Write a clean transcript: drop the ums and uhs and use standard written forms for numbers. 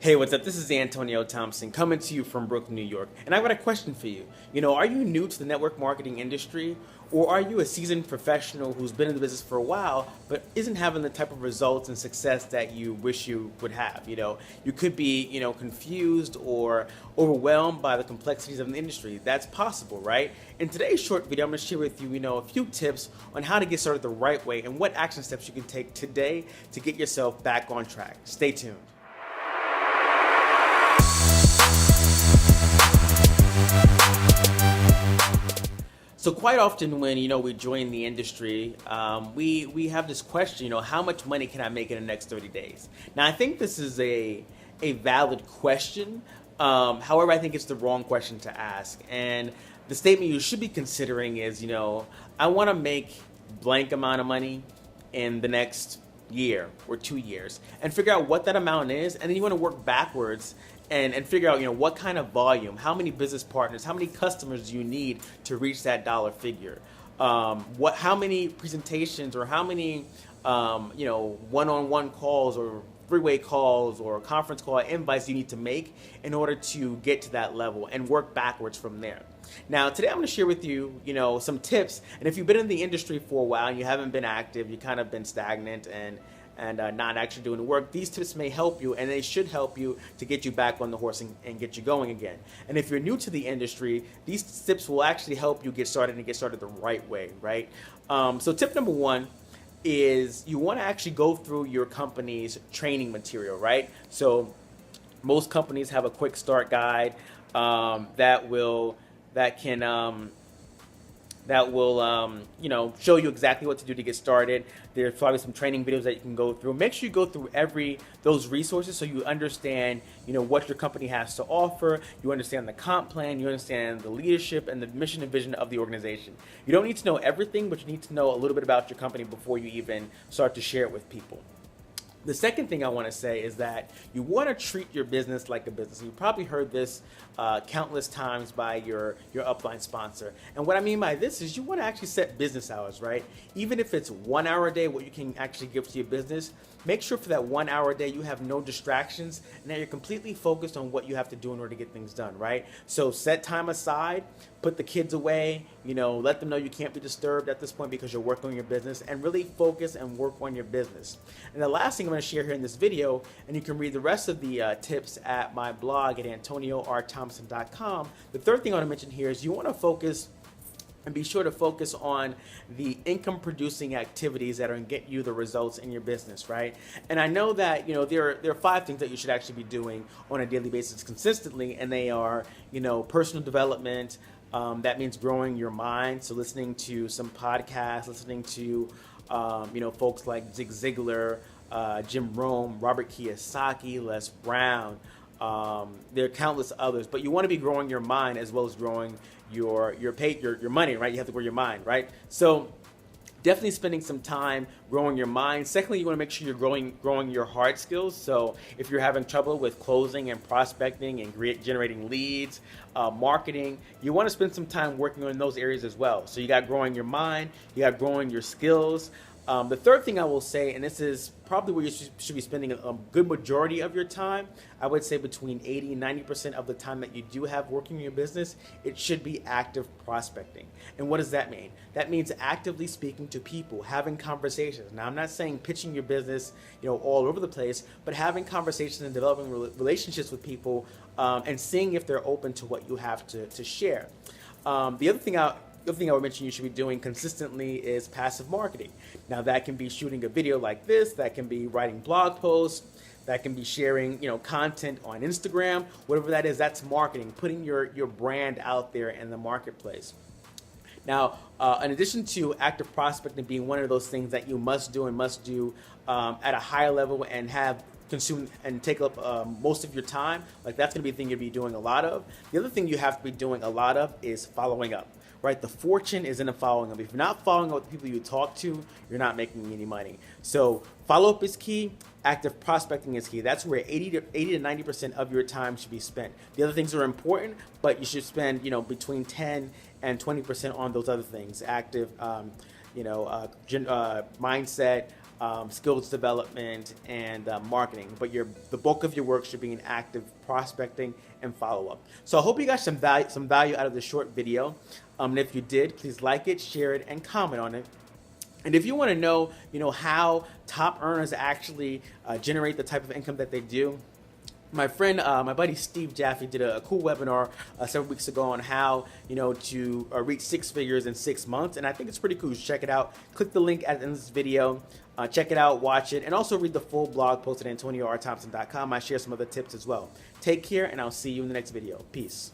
Hey, what's up? This is Antonio Thompson coming to you from Brooklyn, New York. And I've got a question for you. Are you new to the network marketing industry? Or are you a seasoned professional who's been in the business for a while but isn't having the type of results and success that you wish you would have? You could be, confused or overwhelmed by the complexities of the industry. That's possible, right? In today's short video, I'm going to share with you, a few tips on how to get started the right way and what action steps you can take today to get yourself back on track. Stay tuned. So quite often when we join the industry, we have this question, how much money can I make in the next 30 days? Now I think this is a valid question. However, I think it's the wrong question to ask. And the statement you should be considering is, I want to make blank amount of money in the next year or 2 years, and figure out what that amount is, and then you want to work backwards and figure out what kind of volume, how many business partners, how many customers do you need to reach that dollar figure, how many presentations or how many one-on-one calls or three-way calls or conference call invites you need to make in order to get to that level, and work backwards from there. Now, today I'm going to share with you, some tips. And if you've been in the industry for a while and you haven't been active, you kind of been stagnant and not actually doing the work, these tips may help you, and they should help you to get you back on the horse and get you going again. And if you're new to the industry, these tips will actually help you get started and get started the right way, right? So tip number one is you want to actually go through your company's training material, right? So most companies have a quick start guide that will show you exactly what to do to get started. There's probably some training videos that you can go through. Make sure you go through those resources so you understand, what your company has to offer. You understand the comp plan. You understand the leadership and the mission and vision of the organization. You don't need to know everything, but you need to know a little bit about your company before you even start to share it with people. The second thing I want to say is that you want to treat your business like a business. You've probably heard this countless times by your upline sponsor. And what I mean by this is you want to actually set business hours, right? Even if it's 1 hour a day, what you can actually give to your business, make sure for that 1 hour a day you have no distractions and that you're completely focused on what you have to do in order to get things done, right? So set time aside, put the kids away, let them know you can't be disturbed at this point because you're working on your business, and really focus and work on your business. And the last thing I'm going to share here in this video, and you can read the rest of the tips at my blog at AntonioRThompson.com. The third thing I want to mention here is you want to focus and be sure to focus on the income producing activities that are going to get you the results in your business, right? And I know that, there are 5 things that you should actually be doing on a daily basis consistently, and they are, personal development. That means growing your mind. So listening to some podcasts, listening to, folks like Zig Ziglar, Jim Rohn, Robert Kiyosaki, Les Brown. There are countless others, but you want to be growing your mind as well as growing your money, right? You have to grow your mind, right? So definitely spending some time growing your mind. Secondly, you want to make sure you're growing your hard skills. So if you're having trouble with closing and prospecting and generating leads, marketing, you want to spend some time working on those areas as well. So you got growing your mind, you got growing your skills. The third thing I will say, and this is probably where you should be spending a good majority of your time, I would say between 80 and 90% of the time that you do have working in your business, it should be active prospecting. And what does that mean? That means actively speaking to people, having conversations. Now, I'm not saying pitching your business, all over the place, but having conversations and developing relationships with people and seeing if they're open to what you have to share. The other thing I would mention you should be doing consistently is passive marketing. Now that can be shooting a video like this, that can be writing blog posts, that can be sharing, content on Instagram, whatever that is, that's marketing, putting your brand out there in the marketplace. Now, in addition to active prospecting being one of those things that you must do at a higher level and have consume and take up most of your time, like that's going to be the thing you'll be doing a lot of. The other thing you have to be doing a lot of is following up. Right, the fortune is in the following up. If you're not following up with the people you talk to, you're not making any money. So follow-up is key. Active prospecting is key. That's where 80 to 90% of your time should be spent. The other things are important, but you should spend between 10 and 20% on those other things. Active, mindset, skills development, and marketing. But the bulk of your work should be in active prospecting and follow-up. So I hope you got some value out of this short video. And if you did, please like it, share it, and comment on it. And if you want to know, how top earners actually generate the type of income that they do, my friend, my buddy Steve Jaffe did a cool webinar several weeks ago on how, to reach 6 figures in 6 months. And I think it's pretty cool. You should check it out. Click the link at the end of this video. Check it out, watch it, and also read the full blog posted at AntonioRThompson.com. I share some other tips as well. Take care, and I'll see you in the next video. Peace.